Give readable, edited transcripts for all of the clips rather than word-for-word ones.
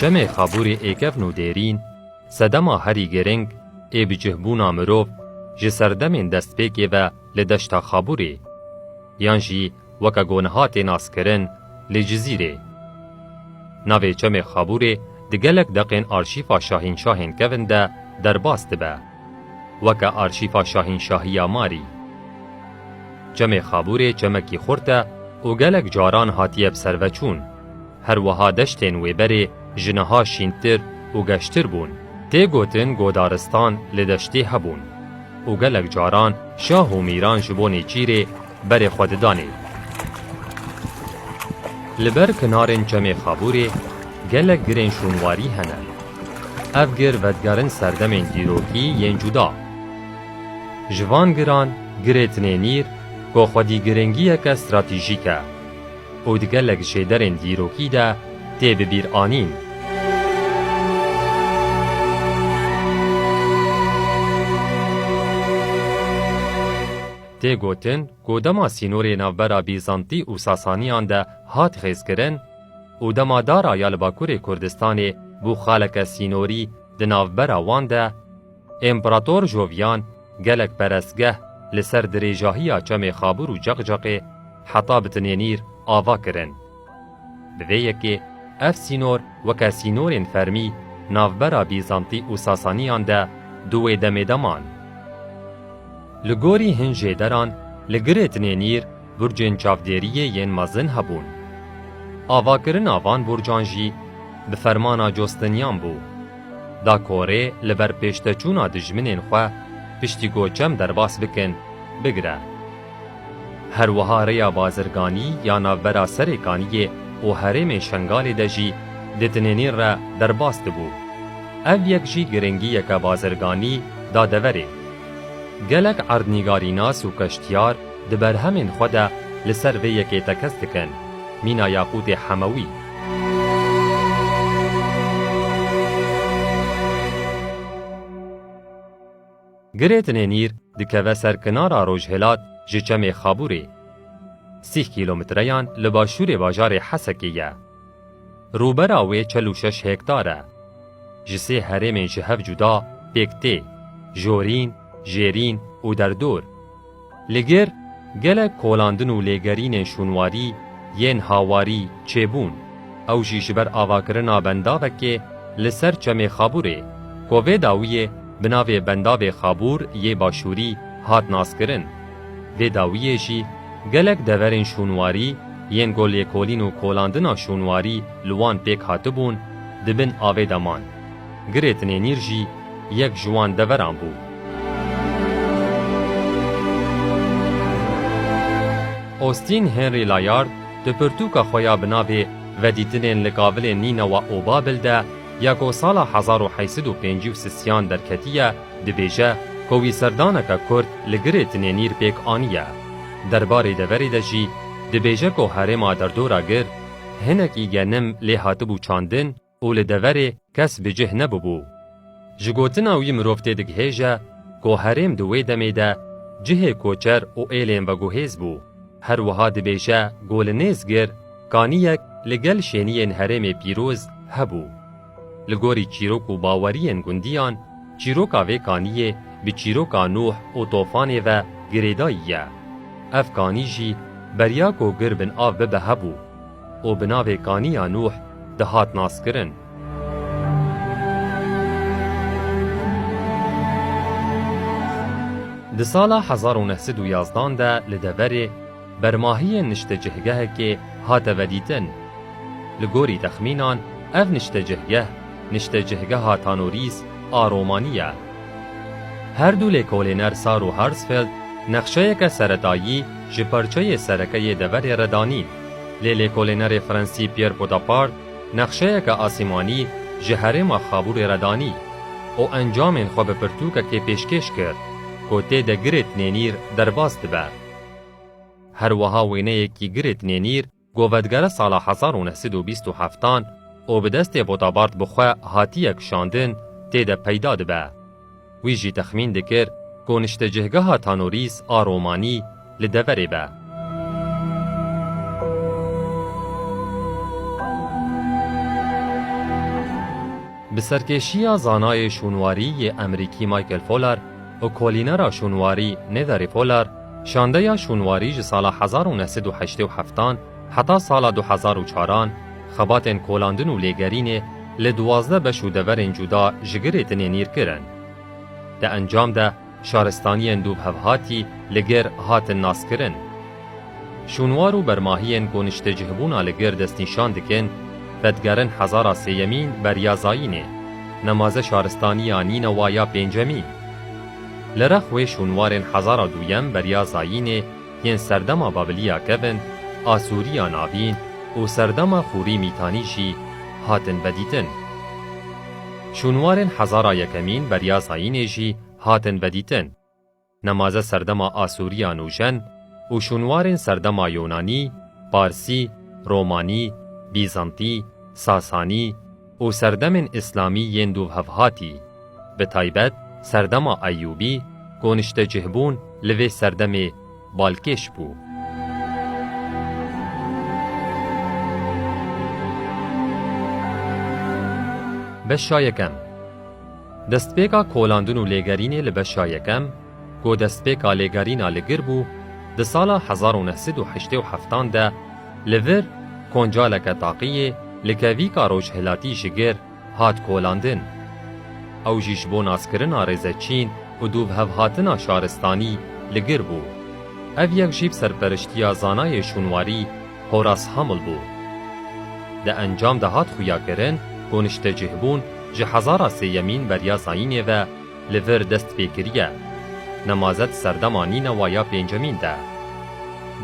چمê xaborê êkevn û dêrîn, sedema herî girîng ê bi cihbûna mirov ji serdemên destpêkê ve li deşta Xaborê, yan jî weke goneha tê naskirin li Cizîrê. Navê çemê Xaborê di gelek deqên arşîfa şahînşahên kevin de derbas dibe, weke arşîfa şahînşahiya Marî. Çemê Xaborê çemekî xurt e û gelek caran hatiye bi serveçûn. Her wiha deştên wêberê ji niha şîntir û geştir bûn. Tê gotin godaristan li deştê hebûn û gelek caran şah û mîran ji bo nêçîrê berê xwe didanê. Li ber kinarên çemê Xaborê gelek girên şûnwarî hene. Ev gir vedgerin serdemên dîrokî yên cuda. Ji van giran girê tinênîr ku xwedî girêngiyeke stratîjîk e û di gelek jêderên dîrokî de tê bibîranîn. Tê gotin ku dema sînorê navbera Bîzantî û Sasaniyan de hat xêzkirin û dema dara ya li Bakurê Kurdistanê bû xaleke sînorî di navbera wan de, İmparator Joviyan gelek perestgeh li ser dirêjahiya çemê Xabor û Ceqceqê heta bi tinênîr ava kirin. Bi vê yekê ev sînor weke sînorên fermî navbera Bîzantî û Sasaniyan de duwê demê deman. Li gorî hin jêderan li girê tinênîr burcên çavdêriyê yên mezin hebûn. Avakirina van burcan jî bi fermana Justinian bû. Da korê li ber pêşteçûna dijminên xwe piştî goçem derbas bikin, bigire. Her wiha rêya bazirganî ya navbera Serêkaniyê û herêmên Şengalê de jî di tinênîr re derbas dibû. Ev yek jî girêngiyeke bazirganî da deverê. Gelek erdnîgarînas û keştiyar di berhemên xwe de li ser vê yekê tekez dikin, mîna Yaqûtê Hemewî. Girê tinênîr dikeve ser kinara rojhilat ji çemê Xaborê. 30 kîlometreyan li başûrê bajarê Hesekê ye. Rûbera wê 46 hektar e. Ji sê herêmên ji hev cuda pêktê, Jorîn, Jêrîn û Derdor. Li gir gelek kolandin û lêgerînên şûnwarî yên hawarî çêbûn. Ew jî ji ber avakirina bendavekê li ser çemê Xaborê ku vê dawiyê bi navê bendavê Xabor yê başûrî hat naskirin. Vê dawiyê jî gelek deverên şûnwarî yên ku lêkolîn û kolandina şûnwarî li wan pêk hatibûn dibin avê deman. Girê tinênîr jî yek ji wan deveran bû. Austin Henry Layard di pirtûka xwe ya bi navê Vedîtinên li gavilên Nînewa û Babil de ya ku sala 1853 derketiye dibêje ku wî serdaneka Kurd li girê tinênîr pêk aniye. Derbarê deverê de jî dibêje ku herêma Derdora gir hinekî genim lê hatibû çandin û li deverê kes bi cih nebûbû. Ji gotina wî mirov tê digihêje ku herêm di wê demê de cihê koçer û êlên veguhêz bû. Her wiha dibêje ku li nêzgir kaniyek li gel şêniyên herêmê pîroz hebû. Li gorî çîrok û baweriyên gundiyan, çîroka vê kaniyê bi çîroka Nuh û tofanê ve girêdayî ye. Ev kanî jî beriya ku gir bin av bibe hebû û bi navê kaniya Nuh dihat naskirin. Di sala 1911 de li deverê bermahiyên niştecihgehekê hate vedîtin. Li gorî texmînan ev niştecihgeh niştecihgeha Tanûrîs a Romanî ye. Her du lêkolêner Sar û Hersfeld nexşeyeke seretayî ji parçeyê serekeyê deverê re danîn. Lê lêkolênerê Fransî Pierre Potapart nexşeyeke asîmanî ji herêma Xaborê re danî û encamên xwe bi pirtûkekê pêşkêş kir ku tê de girê tinênîr derbas dibe. Her wiha wêneyekî girê tinênîr govvedgere sala 1927 û bi destê Potapart bi xwe hatiye kişandin tê de peyda dibe. Wî jî texmîn dikir ku niştecihgeha Tanûrîs a Romanî li deverê be. بسرکشی زانای شونواری امریکی مایکل فولر و کولینر شونواری نیدر فولر شانده یا شونواری ج سال 1987 حتی سال 2004 خباتن کولاندن و لیگرین لدوازده بشو دورین جدا جگریتن نیر کرن. ده انجام ده شارستانی اندوب هفهاتی لگر هاتن ناس کرن. شونوارو برماهین گونشت جهبونا لگر دستنشان دکن بدگرن 1003 بریازایینه. نماز شارستانی آنین وایا پینجمی. لرخوی شونوارن 1002 بریازایینه ین سردما بابلیا کبن آسوریا ناوین و سردما خوری میتانیشی هاتن بدیتن. شونوارن 1001 بریازایینه جی هاتن بدیتن. نماز سردما آسوریا نوژن و شونوارن سردما یونانی، پارسی، رومانی، بیزانتی، ساسانی و سردمن اسلامی یندو هفهاتی. به تایبت سردما ایوبی گونشت جهبون لوی سردم بالکش بو. بشا یکم دستپیکا کولاندن و لیگرین لبشا یکم گو دستپیکا لیگرین لگر بو ده سالا 1987 ده لور کنجالک تاقیه لکویکا روش هلاتی جگر هات کولاندن. او جیش بو ناسکرن آرزه چین و دوب هفهاتنا شارستانی لگر بو. او یک جیب سرپرشتیا زانای شونواری هوراس حمل بو. ده انجام ده هات خویا کرن گونشت جهبون جه 1003 بریازایینه و لور دست پیکریه. نمازت سردمانی نوایا پینجمین ده.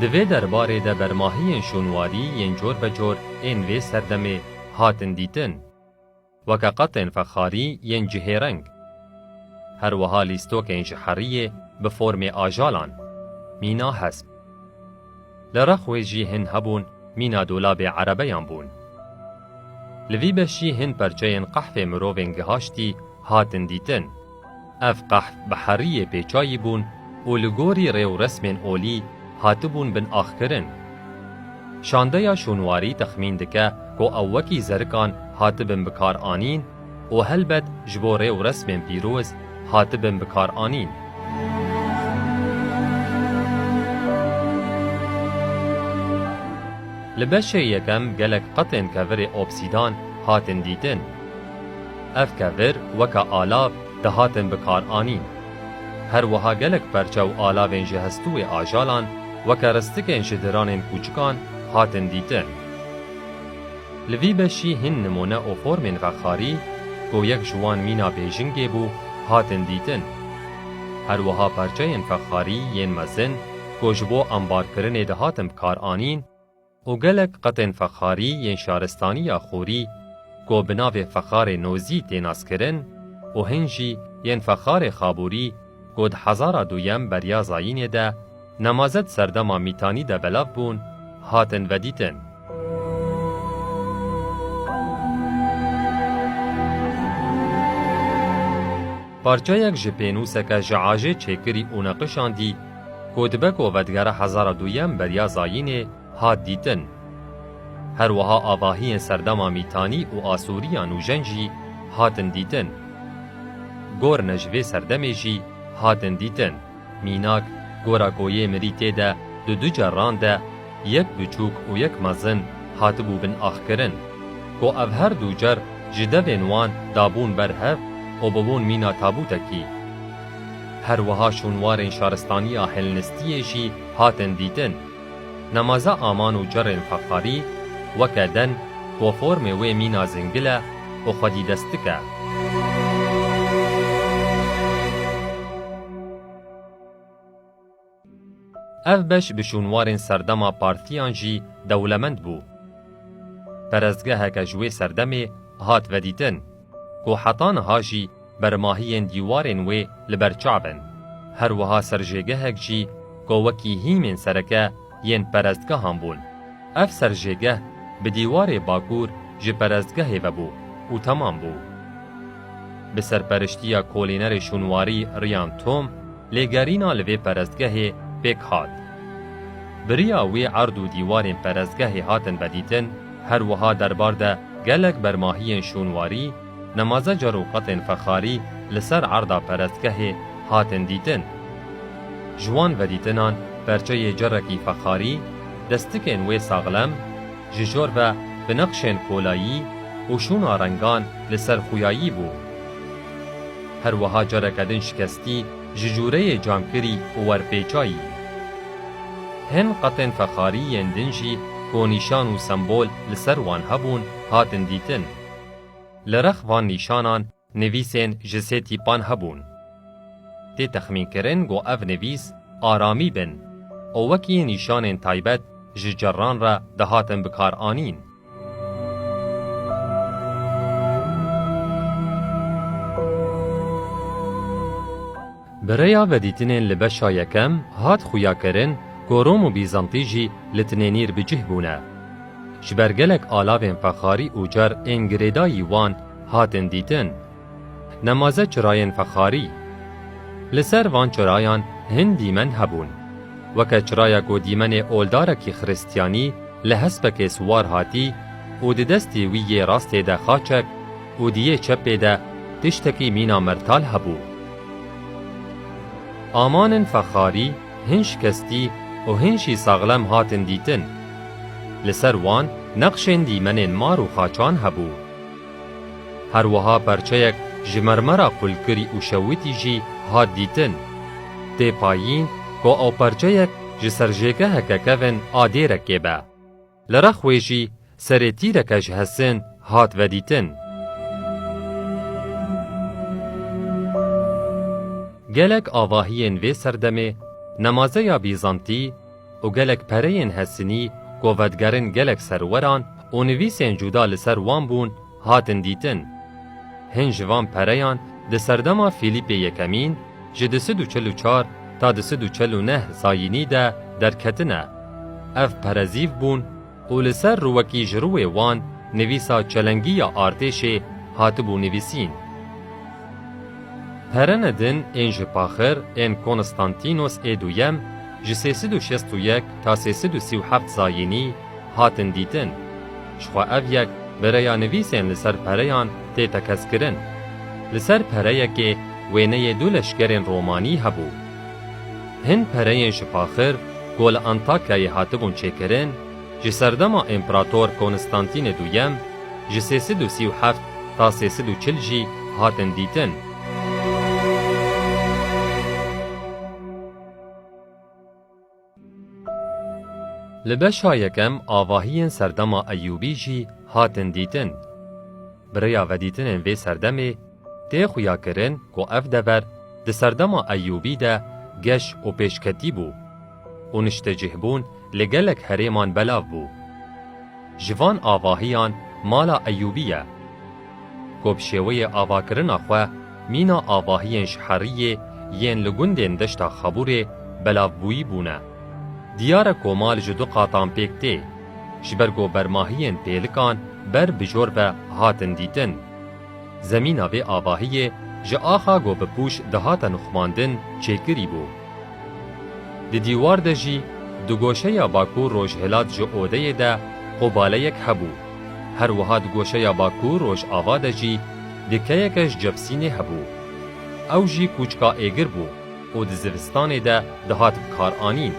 دوی درباره ده برماهی شونواری ین جور بجور این وی سردمه هاتن دیتن. وکا قطن فخاری ین جهرنگ. هر وها لیستوک این جحریه به فرم آجالان. مینا حسب. لرخوی جی هن هبون مینا دولاب عربیان بون. لوی بشی هن پرچین قحف مروفن گهاشتی هاتن دیتن. اف قحف بحریه پیچایی بون و لگوری ریو رسمن اولی هاتبون بن آخ کرن. شانده یا شونواری تخمین دکه که اوکی زرکان هاتبن بکار آنین و هلبت جبو ریو رسمن پیروز هاتبن بکار آنین. لبشه یکم گلک قطن کور اوبسیدان هاتن دیتن. اف کور وکا آلاو ده هاتن بکار آنین. هر وها گلک پرچه و آلاوین جهستوی آجالان وکا رستکین شدرانین کوچکان هاتن دیتن. لوی بشی هن نمونه او فرمین غخاری گو یک جوان مینا بیجنگی بو هاتن دیتن. هر وها پرچه این فخاری ین مزن گو جبو انبار کرنه ده هاتن بکار آنین و گلک قطن فخاری ین شارستانی یا خوری گو بناو فخار نوزی تیناس کرن و هنجی ین فخار خابوری گود 1002 بریازایینه ده نمازت سردما میتانی ده بلاف بون هاتن و دیتن. پارچه یک جپینوسک جعاجه چکری اونقشاندی کودبک و ودگره 1002 بریازایینه هات دیتن. هر وها آواهی سردما میتانی و آسوریان و جنجی هاتن دیتن. گور نجوه سردمی جی هاتن دیتن. میناک گورا کویه مریته ده دو جران ده یک بچوک و یک مزن هاتبو بن آخ کرن. کو او هر دو جر جده بینوان دابون برهف و ببون مینا تابوتکی. هر وها شونوارین شارستانی آهلنستی جی هاتن دیتن. نمازه آمان و جرن فخاری وکدن و فرم و مینا زنگله و خودی دستکه. اف بش بشونوارن سردما پارتیان جی دولمند بو. پرزگه که جوی سردمه هات ودیتن. کو حطان هاجی برماهین دیوارن و لبرچابن. هر وها سرجگه جی کو وکی هیمن سرکه ین پرزگه هم بون. اف سرجگه به دیوار باکور جی پرزگه و بو و تمام بو. به سرپرشتیا کولینر شونواری ریان توم لگرینا لوی پرزگه پیک هات. بریا وی عرض و دیوارین پرزگه هاتن بدیتن هر وها دربار ده گلک برماهی شونواری نمازه جروقت فخاری لسر عرضا پرستگه هاتن دیتن. جوان و دیتنان پرچه جرکی فخاری دستکن وی ساغلم ججور و بنقشن کولایی و شونا رنگان لسر خویایی بو. هر وها جرکدن شکستی ججوره جامکری و ورپیچایی. هن قطن فخاری یندنجی کو نیشان و سمبول لسر وان هبون هاتن دیتن. لرخ وان نیشانان نویسین جسه تیپان هبون. تی تخمین کرن گو او نویس آرامی بن او وکی نیشان تایبت ججران را دهاتن بکار آنین. بریا ودیتنین لبشا یکم هات خویا کرن گو روم و بیزانتی جی لتنینیر بجه بونه. جبرگلک آلاوین فخاری و جر انگریدایی وان هاتن دیتن. نمازه چراین فخاری. لسر وان چرایان هن دیمن هبون. وکه چرایا گو دیمن اولدارکی خریستیانی لحسبک سوار هاتی و دستی وی راسته ده خاچک و دیه چپه ده تشتکی مینا مرتال هبو. آمان فخاری هنش کستی و هنشی ساغلم هاتن دیتن. لسر وان نقشن دیمن مار و خاچان هبو. هر وها پرچه یک جمرمرا قلکری و شویتی جی هات دیتن. تی پایین کو او پرچه یک جسرجیگه هککوین آده رکه با. لرخوی جی سریتی رکش هسن هات و دیتن. گلک آواهین وی سردمه نمازه یا بیزانتی و گلک پرین هسنی گوودگرن گلک سروران و نویسین جدا لسر وان بون هاتن دیتن. هنج وان پریان ده سردما فیلیپ یکمین جده 144 تا ده 149 زاینی ده درکتنه. اف پرزیف بون و لسر روکی جروه وان نویسا چلنگی یا آرتش هاتبو نویسین. پرندن انج پاخر ان کنستانتینوس ایدویم جه 361 تا 337 زاینی هاتن دیتن. شخوا اف یک بریا نویسین لسر پریان تی تکس کرن. لسر پریا که وینه دو لشکرین رومانی هبو. هن پرین شپاخر گول انتاکای هاتبون چه کرن جه سردما امپراتور کنستانتین دویم جه 337 تا 340 جی هاتن دیتن. لبشا یکم آواهین سردما ایوبی جی هاتن دیتن. بریا و دیتن وی سردمه تی خویا کرن کو اف دبر ده سردما ایوبی ده گش و پیشکتی بو. و نشتجه بون لگلک هریمان بلاو بو. جوان آواهیان مالا ایوبیه. کو بشیوه آوا کرن اخوه مینا آواهین شحریه ین لگندین دشتا خبوره بلاو بویی بونه. دیار کومال جدو قاطان پیکته. جبرگو برماهین پیلکان بر بجور و هاتن دیتن. زمین و آواهیه جه آخا گو بپوش دهاتن نخماندن چیکری بو. دی دیوار ده جی دو گوشه یا باکو روش هلات جه اوده ده قباله یک هبو. هر وها دو گوشه یا باکو روش آوا ده جی دکه یکش جبسینه هبو. او جی کوچکا ایگر بو او ده زوستان ده دهات بکار آنین.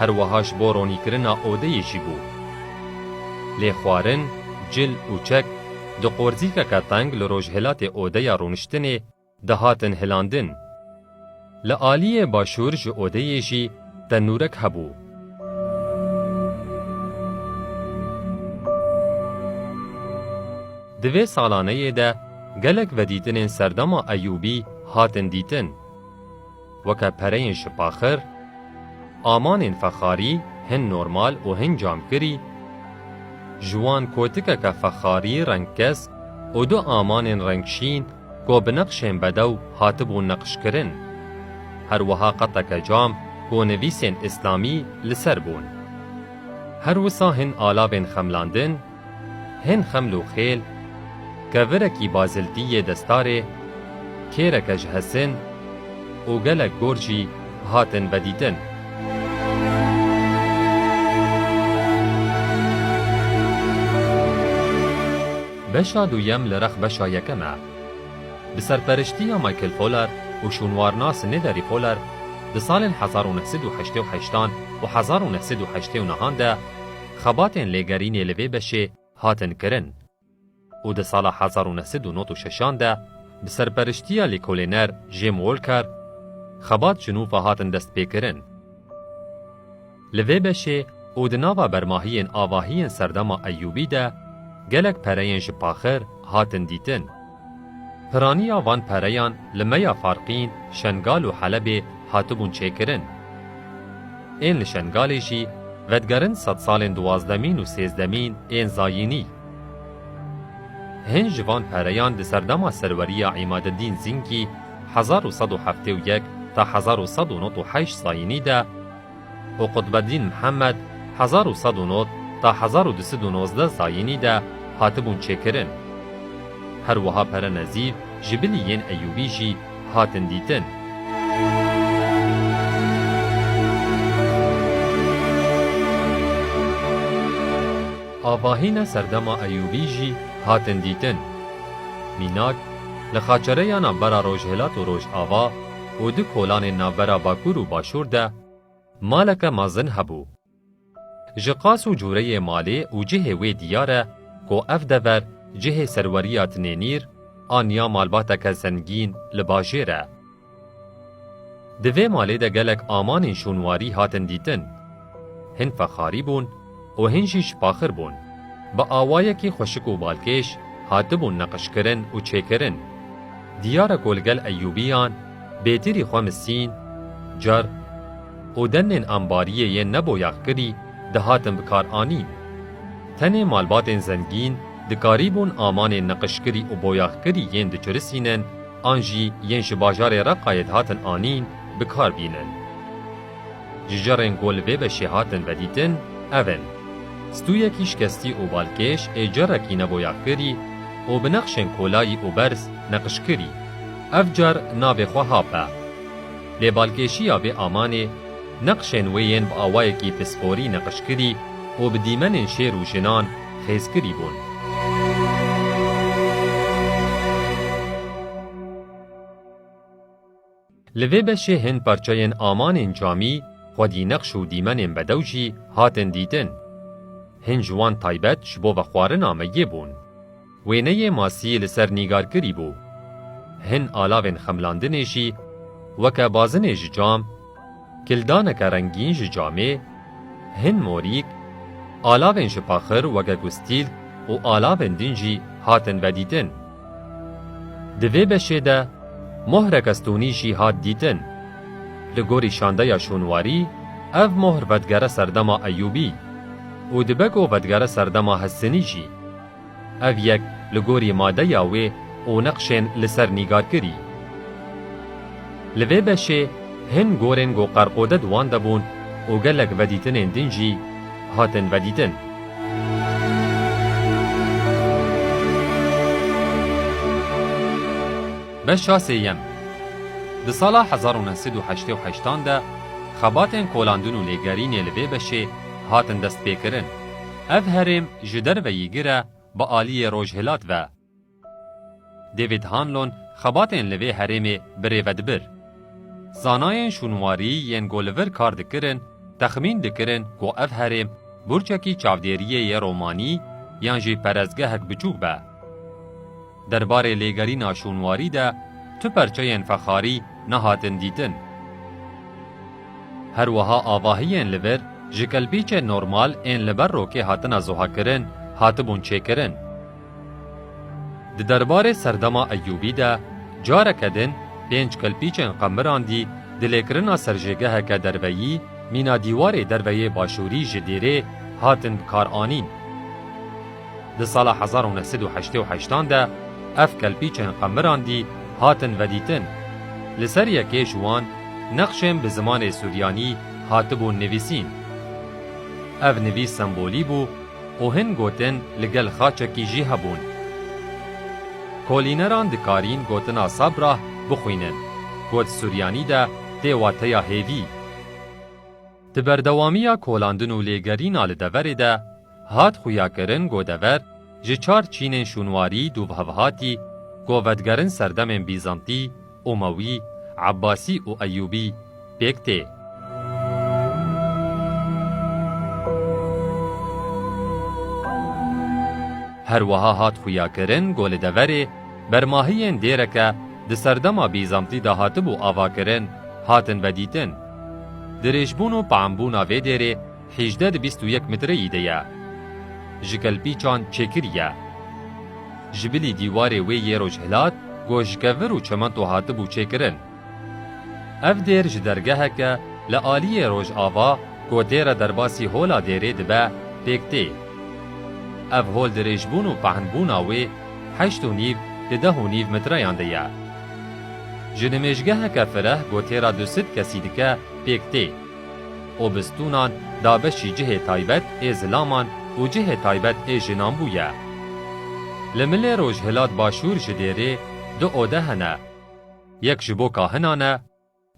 هر وهاش بورونی کرنا اوده یشی بو. لی خوارن، جل و چک دو قرزی که کتنگ لروج هلات اوده یا رونشتنه دهاتن هلاندن. لآلی باشور جو اوده یشی تنورک هبو. دوی سالانه ده گلک و دیتن سردما ایوبی هاتن دیتن. وکه پرین شپاخر آمان فخاری هن نورمال و هن جامکری جوان کوتکه که فخاری رنگکس و دو آمان رنگشین کو بنقشن بدو هاتبو نقش کرن. هر وها قطک جام کو نویسین اسلامی لسر بون. هر وسا هن آلابن خملاندن هن خملو خیل که ورکی بازلتی دستاره کیرکج حسن و گلک گورجی هاتن بدیدن. بشا دویم لرخ بشا یکمه. بسرپرشتی مایکل فولر و شونوارناس ندری فولر د سال 1988 و 1989 ده خباتن لگرین لوی بشه هاتن کرن و د سال 1996 ده بسرپرشتی لیکولینر جیم وولکر خبات جنوب هاتن دست پیکرن. لوی بشه او د ناوا برماهین آواهین سردما ایوبی ده گلک پرین جپاخر هاتن دیتن. پرانیا وان پریان لمیا فارقین شنگال و حلب هاتبون چیکرن. این لشنگالی جی ودگرن 100 سالن 12 و 13 این زاینی. هن جوان پریان د سردما سروریا عمادالدین زینگی 1171 تا 1198 زاینی ده و قطبالدین محمد 1109 تا 1219 زاینی ده هاتبون چیکرن. هر وها پر نزیب جبلیین ایوبی جی هاتن دیتن. آواهین سردما ایوبی جی هاتن دیتن. میناک لخاچره یا نابرا روجهلات و روج آوا و دو کولان نابرا باکور و باشور ده مالک مازن هبو. جقاس و جوره مالی و جه وی دیاره کو اف دور جه سروریات نینیر آنیا مالباتا زنگین لباجیره. دوی مالی ده گلک آمان شونواری هاتن دیتن. هن فخاری بون و هنجیش پاخر بون. با آوایی که خوشک و بالکش هاتبون نقش کرن و چه کرن. دیار گلگل ایوبیان بیتری خوامسین جر و دنن انباریه ی نبویاق کری ده هاتن بکار آنین. تنه مالبات زنگین دکاریبون آمان نقشکری و بویاخکری ین دچرسینن آنجی ین شباجار رقایت هاتن آنین بکار بینن. ججرن گول و بشه هاتن ودیتن اون. ستویا کیش کستی و بالکش اجرکی نبویاخکری و بنقشن کولایی و برس نقشکری. افجر ناو خواه با. لی بالکشی آب آمانه نقشن وین با آوائی کی پسپوری نقشکری و بدیمن شیر و جنان خیزکری بون. لوی بشه هن پرچاین آمان جامی خودی نقش و دیمن بدوجی هاتن دیتن. هن جوان تایبت شبو و خوارن آمیه بون. وینه ماسی لسر نیگار کری بو. هن آلاوین خملاندنه جی وکا بازنه جام کلدانک رنگین جامه هن موریک آلاوین شپاخر وگا گستیل و آلاوین دینجی هاتن ودیتن. دوی بشه ده مهرک استونی جی هات دیتن. لگوری شانده یا شونواری او مهر ودگره سردما ایوبی و دبگو ودگره سردما حسنی جی. او یک لگوری ماده یاوی و نقشن لسر نیگار کری. لوی بشه هن گورن گو قرقوده دوان دبون و گلک ودیتن دینجی هاتن ودیتن. بشا سیم د سالا 1988 ده خباتن کولاندون و لگرین لوی بشه هاتن دست پیکرن. اف هرم جدر و یگره با آلی روجهلات و دیوید هانلون خباتن لوی هرم بره ودبر. زاناین شونواری ین گولور کار دکرن تخمین دکرن کو اف هرم برچکی چاودیریه رومانی یان جی پرزگه هک بچوک با. درباره لگرین آشونواری ده تو پرچین فخاری نهاتن دیتن. هر وها آواهین لور جکل بیچ نورمال این لبر رو که هاتن ازوها کرن هاتبون چه کرن. درباره سردما ایوبی ده جاره کدن 5 کلپیچن قمران دی دلیکرنا سرجگه هکا درویی مینا دیوار درویی باشوری جدیره هاتن کار آنین. ده سال 1988 ده اف کلپیچن قمران دی هاتن ودیتن. لسر یکی جوان نقشن به زمان سوریانی هاتبون نویسین. اف نویس سمبولی بو و هن گوتن لگل خاچکی جی هبون. کولینران دکارین گوتنا صبره بخوینن. گوت سوریانی ده دیواتیا هیوی. تبردوامیا کولاندن و لیگرین آل دوری ده هات خویا کرن گو دور ji çar çînên şûnwarî dûvhevhatî ku vedgerin serdemên Bîzantî, Umewî, Abbasî û Eyyûbî pêk tê. Her wiha hat xuyakirin ku li deverê bermahiyên dêreke di serdema Bîzantî de hatibû avakirin hatin vedîtin. Dirêjbûn û paembûna vê dêrê 18-21 metreyî de ye. Ji kelpîçan çêkirî ye. Ji bilî dîwarê wê yê rojhilat gojkevir û çemento hatibû çêkirin. Ev dêr ji dergeheke li aliyê Rojava ku têre derbasî hola dêrê dibe pêk tê. Ev hol dirêjbûn û pahenbûna wê 8.5-10.5 metreyan de ye. Ji nimêjgeheke fireh ku têra 200 kesî dike pêk tê. O bistûnan dabeşî cihê taybet ê zilaman û cihê taybet ê jinanbû ye. Li milê rojhilat başûr ji dêrê du ode hene. Yek ji bo kahinan e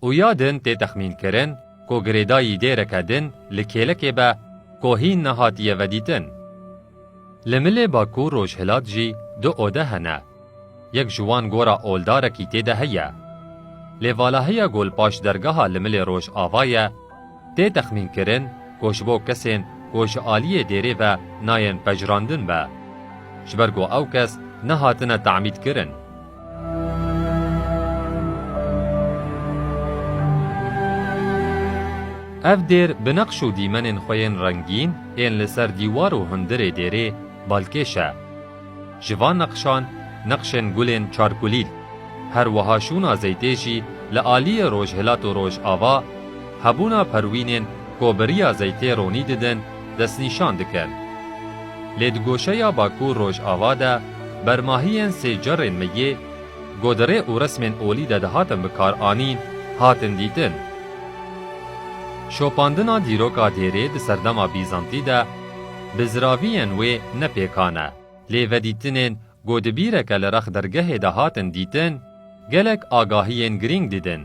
û ya din tê texmînkirin ku girêdayî dêreke din li kêlekê be ku hîn nehatiye vedîtin. Li milê Bakur rojhilat jî du ode hene. Yek ji wan gora oldarekî tê de heye. Lêvalahiya golpaş dergeha li milê Rojava ye tê texmînkirin ku ji bo kesên ku ji aliyê dêrê ve nayên pejrandin be. Ji ber ku ew kes nehatine temîdkirin. Ev dêr bi neqş û dîmenên xwe yên rengîn ên li ser dîwar û hundirê dêrê balkêş e. Ji van neqşan neqşên gulên çarkulîl, her wiha şûna zeytê jî li aliyê rojhilat û Rojava hebûna perwînên ku biriya zeytê ronî didin destnîşan dikin. Lê di goşeya Bakur Rojava de bermahiyên sê cerên meyê godirê û resmên olî de dihatin bikaranîn hatin dîtin. Şopandina dîroka dêrê di serdema Bîzantî de bi ziraviyên wê nepêkan e. Lê vedîtinên ku di bîreke li rex dergehê de hatin dîtin, gelek agahiyên girîng didin.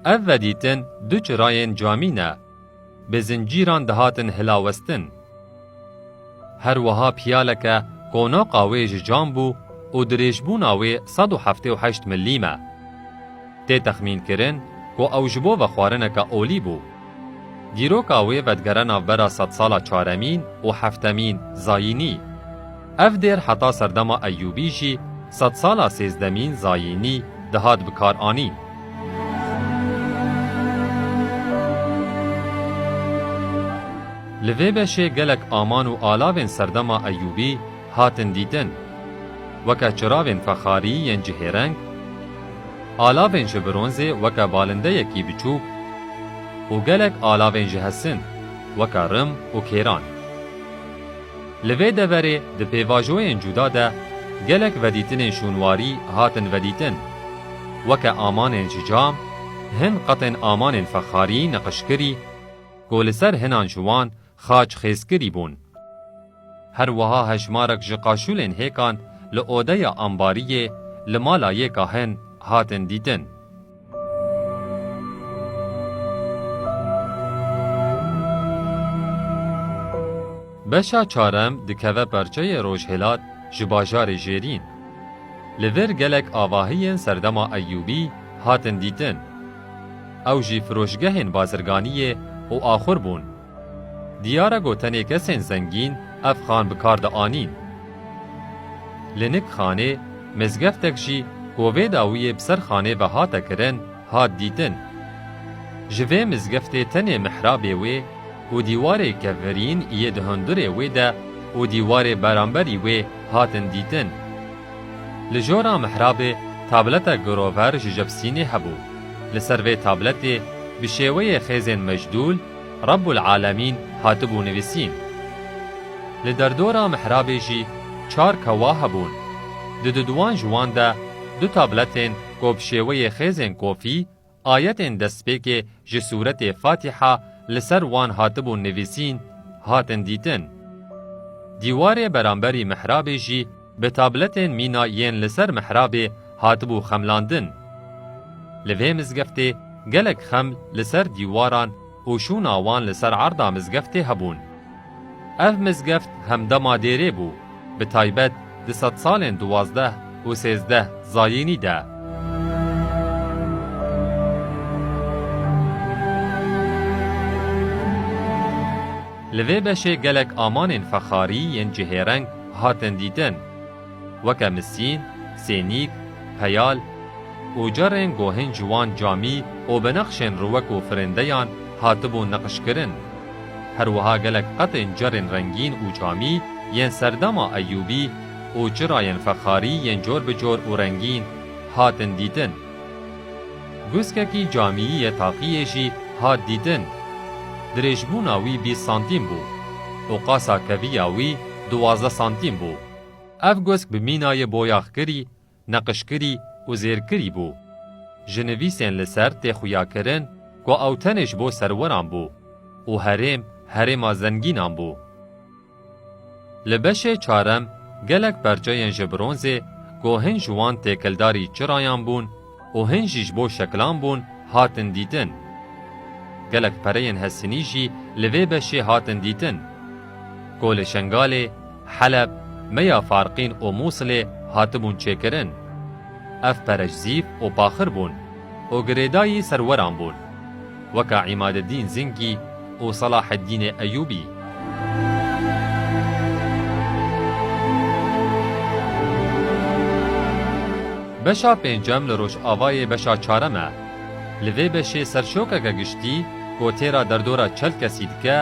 Ev vedîtin du çirayên camî ne, bi zincîran dihatin hilawestin. Her wiha piyaleke konaqa wê ji cam bû û dirêjbûna wê 178 millîm e. Tê texmînkirin ku ew ji bo vexwarineke olî bû. Dîroka wê vedgere navbera sed sala çaremîn û heftemîn zayînî. Ev dêr heta serdema Eyyûbî jî sed sala sêzdemîn zayînî dihat bikaranîn. Li vê beşê gelek aman û alavên serdema Eyyûbî hatin dîtin. Weke çiravên fexarî yên cihêreng, alavên ji bronzê weke balindeyekî biçûk û gelek alavên ji hesin weke rim û kêran. Li vê deverê di pêvajoyên cuda de gelek vedîtinên şûnwarî hatin vedîtin. Weke amanên ji cam, hin qetên amanên fexarî neqişkirî ku li ser hinan ji wan xaç xêzkirî bûn. Her wiha hejmarek ji qaşûlên hêkan li odeya ambariyê li mala yêka hin hatin dîtin. Beşa çarem dikeve perçeyê rojhilat ji bajarê Jêrîn. Li vir gelek avahiyên serdema Eyyûbî hatin dîtin. Ew jî firojgehên bazirganiyê û axur bûn. Diyara gotenê kesên zengîn ev xan bikar de anîn. Li nik xanê mizgeftek jî ku vê dawiyê bi ser xanê ve hate kirin hat dîtin. Ji vê mizgeftê tenê mihrabê wê û dîwarê kevverîn yê di hundirê wê de û dîwarê beramberî wê hatin dîtin. Li jora mihrabê tabletek girover ji cevsînê hebû. Li ser vê tabletê bi şêweyê xêzên mecdûl Rabbul Alemîn hatibû nivîsîn. Li derdora mihrabê jî çar kewa hebûn. Di duwan ji wan de du tabletên ku bi şêweyê xêzên kofî ayetên destpêkê ji sûretê Fatiha li ser wan hatibûn nivîsîn hatin dîtin. Dîwarê beramberî mihrabê jî bi tabletên mîna yên li ser mihrabê hatibû xemlandin. Li vê mizgeftê gelek xeml li ser dîwaran û şûna wan li ser erda mizgeftê hebûn. Ev mizgeft hemdema dêrê bû به تایبەت di sed salên 12 û 13 zayînî de. Li vê beşê gelek amanên fexarî yên cihêreng hatin dîtin. Weke misîn, sênîk, peyal û carên gohên ciwan camî û bi nexşên rûwek û firindeyan hatibûn neqişkirin. Her wiha gelek qetên carên rengîn û camî yên serdema Eyyûbî û çirayên fexarî yên cor bi cor û rengîn hatin dîtin. Guskekî camîyê taqiyê jî hat dîtin. Dirêjbûna wî 20 santîm bû û qasa keviya wî 12 santîm bû. Ev gusk bi mînayê boyaxkirî, neqişkirî û zêrkirî bû. Ji nivîsên li ser tê xuyakirin ku ew tenê ji bo serweran bû û herêm herêma zengînan bû. Li beşê çarem gelek berceyên ji bronzê ku hin ji wan têkildarî çirayan bûn û hin jî ji bo şeklan bûn hatin dîtin. Gelek pereyên hesînî jî li vê beşê hatin dîtin. Ku li Şengalê, Heleb, Meya Farqîn û Musilê hatibûn çêkirin. Ev perej zîv û paxir bûn û girêdayî serweran bûn. Weka İmadeddîn Zingî û Salaheddînê Eyyûbî. Beşa pêncem li Rojavayê beşa çarem e. Li vê beşê serşokeke giştî ku têra derdora çel kesî dike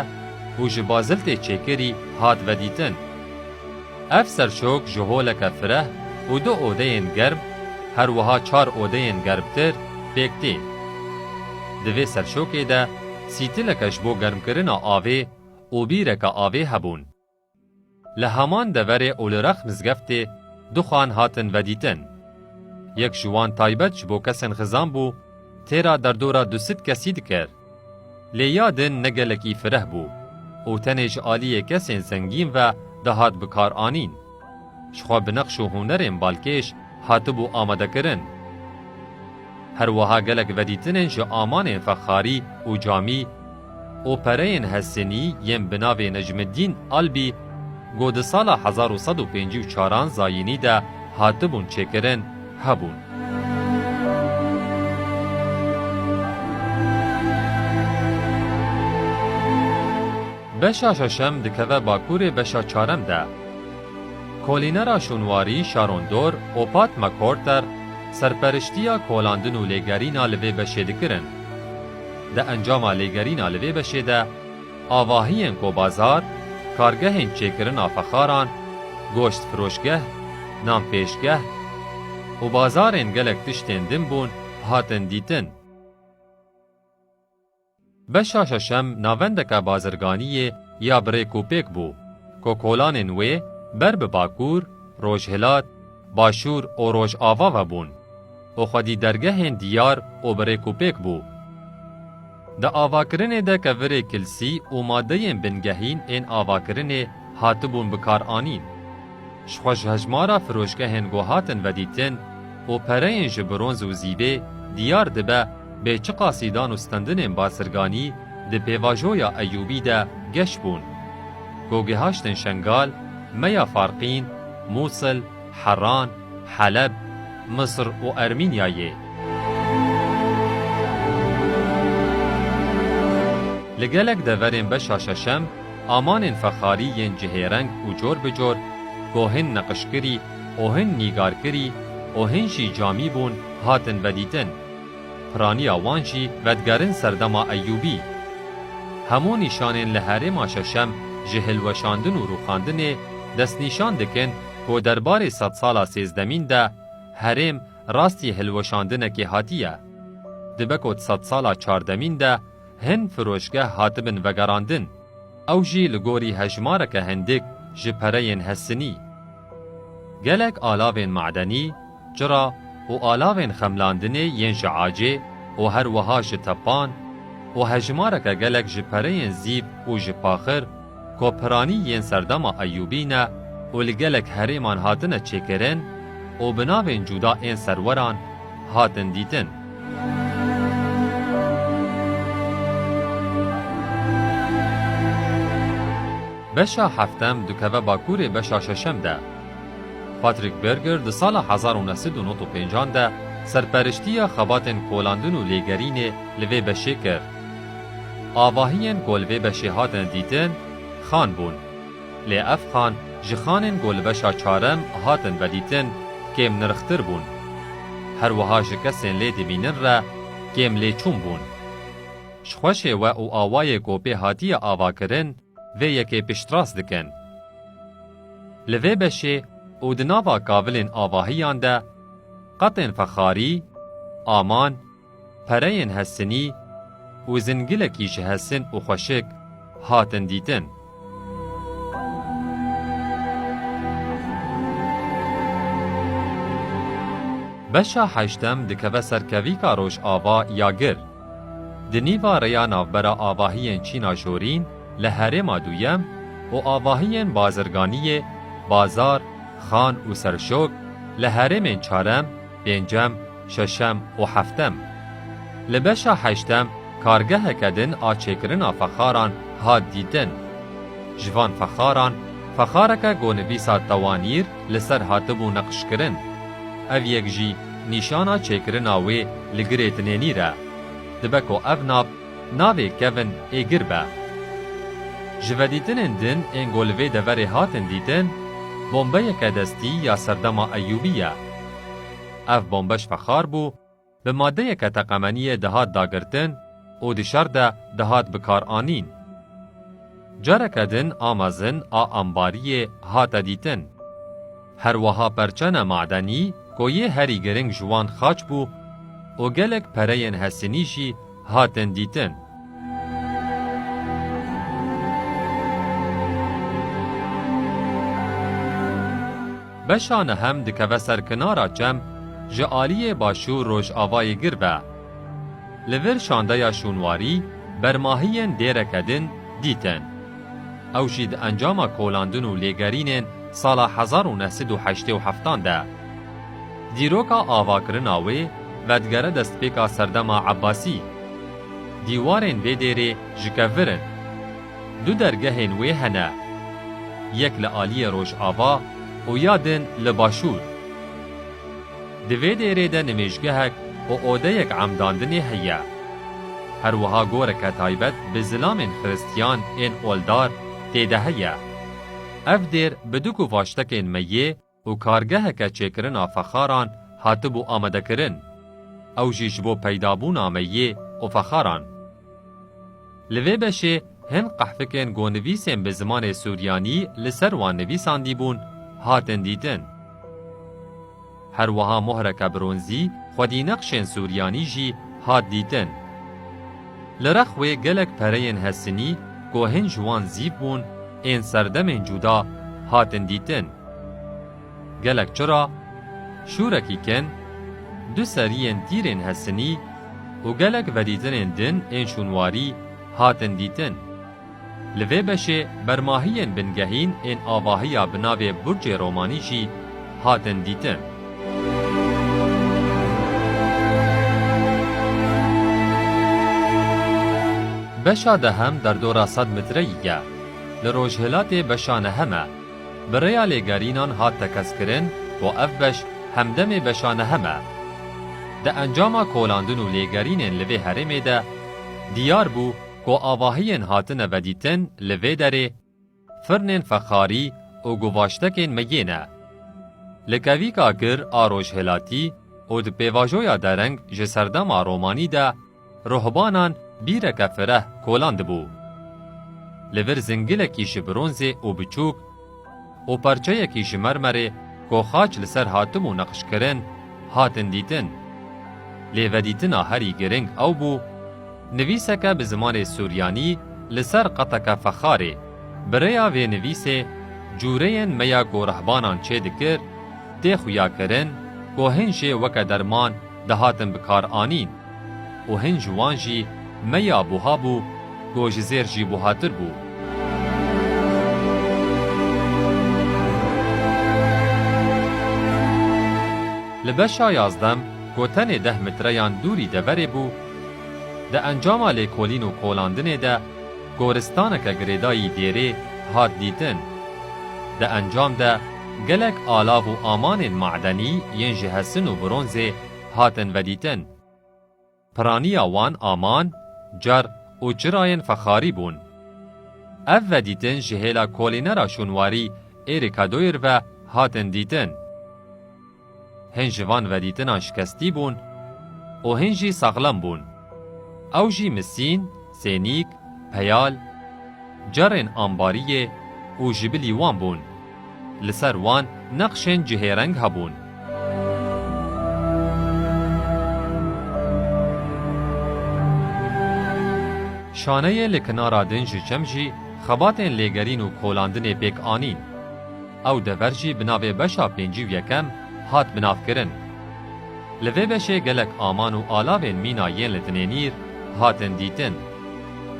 û ji baziltê çêkirî hat vedîtin. Ev serşok ji holeke fireh û du odeyên germ, her wiha 4 odeyên gerbtir pêk tê. Di vê serşokê de sîtileke ji bo germkirina avê û bîreke avê hebûn. Li heman deverê û li rex mizgeftê du xan hatin vedîtin. Yek ji wan taybet ji bo kesên xizan bû, têra derdora du sit kesî dikir. Lê ya din ne gelekî fireh bû û tenê ji aliyê kesên zengîn ve dihat bikar anîn. Ji xwe bi neqş û hunerên balkêş hatibû amadekirin. Her wiha gelek vedîtinên ji amanên fexarî û camî û pereyên hesînî yên bi navê Necmiddîn Albî got di sala 1154 zayînî de hatibûn çêkirin hebûn. Beşa şeşem dikeve bakurê beşa çarem de. Kolînera şûnwarî Şarondor û Pat McCorter serperiştiya kolandin û lêgerîna li vê beşê dikirin. Di encama lêgerîna li vê beşê de avahiyên kobazar, kargehên çêkirina fexaran, goşt firoşgeh, nanpêşgeh û bazarên gelek tiştên din bûn hatin dîtin. Beşa şeşem navendeka bazirganiyê ya birêk û pêk bû ku kolanên wê ber bi Bakur, Rojhilat, Başûr û Rojava ve bûn û xwedî dergehên diyar û birêk û pêk bû. Di avakirinê de kevirê kilsî û madeyên bingehîn ên avakirinê hatibûn bikar anîn. Ji xwe ji hejmara firoşgehên gohatin vedîtin û pereyên ji bronz û zîbê diyar dibe bê çi qasîdan û stendinên basirganî di pêvajoya Eyyûbî de geş bûn. Gogehaştên Şengal, Meya Farqîn, Musil, Heran, Heleb, Mısır û Ermînyayê. Li gelek deverên beşa şeşem, amanên fexarî yên cihêreng û cor bi cor, gohin neqişkirî û hin nîgarkirî û hin jî camî bûn hatin vedîtin. Piraniya wan jî vedgerin serdema Eyyûbî. Hemû nîşanên li herêma şeşem ji hilweşandin û rûxandinê destnîşan dikin ku derbarê sed sala sêzdemîn de herêm rastî hilweşandinekê hatiye. Dibe ku sed sala çardemîn de hin firoşgeh hatibin vegerandin. Ew jî li gorî hejmareke hindik ji pereyên hesînî. Gelek alavên madenî, cira û alavên xemlandinê yên ji acê û her wiha ji tepan û hejmareke gelek ji pereyên zîv û ji paxir ku piranî yên serdema Eyyûbî ne û li gelek herêman hatine çêkirin û bi navên cuda ên serweran hatin dîtin. بشا هفتم دکوه باکور بشا ششم ده. پاتریک برگر ده سال 1995 ده سرپرشتی خباتن کولاندن و لیگرین لوی بشه کرد. آواهین گلوه بشه هاتن دیتن خان بون. لی اف خان جخانن گل بشا چارم هاتن و دیتن کم نرختر بون. هر وها شکسن لی دبینن را کم لی چون بون. شخوشه و او آوای گوپه هاتی آوا کرن و یکی پشتراس دکن. لوی بشه او دناوا کاولین آواهیان ده قطن فخاری، آمان، پرین هستنی و زنگلکیش هستن و خوشک هاتن دیتن. بشا هشتم دکوه سرکوی کاروش آوا یا گر. دنیوا ریا نافبرا آواهین چینا شورین لحرم دویم و آواهین بازرگانی بازار، خان و سرشوک لحرم چارم، پنجم، ششم و هفتم. لبشا هشتم کارگه کدن آچکرنا فخاران هاد دیدن. جوان فخاران فخارکا گونویسا توانیر لسر هاتبو نقش کرن. او یک جی نیشانا چکرنا وی لگریتنینی را. دبکو او ناوی کون ایگر با. جودیتن دن انگولوی دوری هاتن دیدن بومبه یک دستی یا سردما ایوبیه. اف بومبش فخار بو به ماده یک تقمنی دهات داگرتن او دشار دهات بکار آنین. جارکدن آمازن آمباری هات دیتن. هر وها پرچن معدنی کویه هری گرنگ جوان خاچ بو او گلک پرین حسنیشی هاتن دیتن. بشانه هم دکوه سرکنارا جم جعالی باشو روش آوای گر با. لور شانده یا شونواری برماهین دیرکدن دیتن. او جید انجام کولاندن و لیگرینن سال 1987 ده. دیروکا آواکرناوی ودگره دستپیکا سردما عباسی. دیوارن بیدیره جکورن. دو درگهن وی هنه. یک لآلی روش آوا و یادن لباشور. دوی دیره ده نمیشگهک و اوده یک عمداندنی هیا. هر وها گورک تایبت به ظلام خریستیان این اولدار تیده هیا. اف دیر بدوکو واشتکین میه و کارگه که چکرنا فخاران هاتبو آمده کرن. او جیشبو پیدابون آمیه و فخاران. لوی بشه هن قحفکن گونویسن به زمان سوریانی لسر وان نویسان دیبون هاتن دیدن. هر وها مهرک برونزی خودی نقشن سوریانی جی هات دیدن. لرخوی گلک پرین هستنی گوهن جوان زیب بون این سردمن جودا هاتن دیدن. گلک چرا شورکی کن دو سرین تیرین هستنی و گلک ودیدن دن این شونواری هاتن دیدن. لوی بشه برماهین بنگهین این آواهی بناوی برج رومانی جی هاتن دیدن. بشا دهم در دورا 100 متریه لروجهلات بشانه همه بریا لگرینان هات تکس کرن و اف بش همدم بشانه همه ده انجام کولاندن و لگرینن لوی هرمه ده دیار بو کو آواهین هاتن ودیتن لوی داره فرنن فخاری و گواشتکن مگینه لکوی کاکر آروجهلاتی و ده پیواجویا درنگ جسردم رومانی ده رهبانان بیرک فره کولاند بو. لور زنگلکیش برونزه و بچوک و پرچه کیش مرمره کو خاچ لسر هاتم و نقش کرن هاتن دیتن. لیو دیتنا هری گرنگ او بو نویسکه به زمان سوریانی لسر قطک فخاره بریا و نویسه جورین میا کو رهبانان چه دکر تی خویا کرن کو هنشه وک درمان دهاتن بکار آنین و هنج وانجی میا بوها بو گوش زیر جی بوهاتر بو. لبشا یازدم گوتن 10 متریان دوری دوری بو ده انجام لیکولین و کولاندن ده گورستانک گریدایی دیره هات دیتن. ده انجام ده گلک آلاو و آمان معدنی ین جهسن و برونز هاتن و دیتن. پرانی وان آمان، جر و چراین فخاری بون. اف و دیتن جهیلا کولینرا شونواری ایریکادویر و هاتن دیتن. هنجوان و دیتنان شکستی بون و هنجی ساغلم بون. او جی مسین، سینیک، پیال، جرن آنباریه و جبلی وان بون. لسر وان نقشن جهیرنگ هبون. شانه لکنارا دنج چمجی خباتن لگرین و کولاندن پیک آنین. او دورجی بناوی بشا پینجی و یکم هات بناف کرن. لوی بشه گلک آمان و آلاوین مینا ین لتنینیر هاتن دیتن.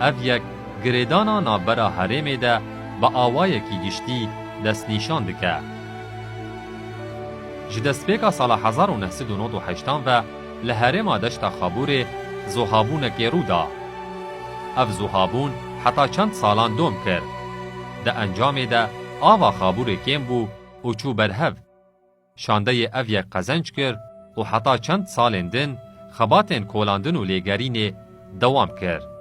او یک گریدانا نابرا حرمه ده با آوای کی گشتی دست نیشان دکه. جدستپیکا سال 1998 و لحرم دشت خابور زوهابون گیرو دا. اف زوهابون حتی چند سالان دوم کرد. ده انجام ده آوا خابور کم بو و چو برهو. شانده اف یک قزنج کرد و حتی چند سالن دن خباتن کولاندن و لیگرین دوام کرد.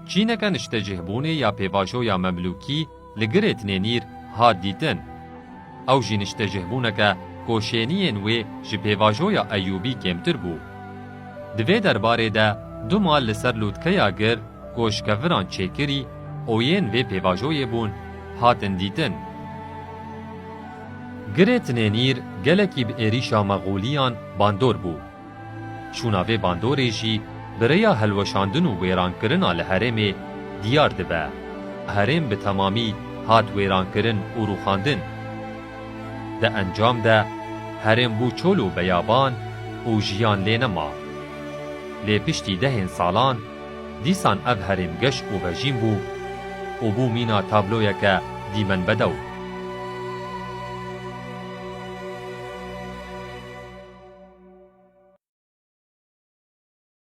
چینکا نشتجهبونه یا پیواجو یا مملوکی لگرت نینیر ها دیتن. او جی نشتجهبونه که کوشینین و جی پیواجو یا ایوبی کمتر بو. دوی درباره ده دو مال لسر لودکه یا گر کوشکفران چیکری اوین و پیواجوی بون هاتن دیتن. گرت نینیر گلکی به ایریشا مغولیان باندور بو. چوناوی باندوری جی بریا هلوشاندن و ویران کرن آل حرم دیار دبه. حرم به تمامی هات ویران کرن و روخاندن. ده انجام ده حرم بو چولو بیابان و جیان لینما. لی پشتی دهن سالان دیسان اف حرم گش و بجیم بو و بو مینا تابلویا که دیمن بدو.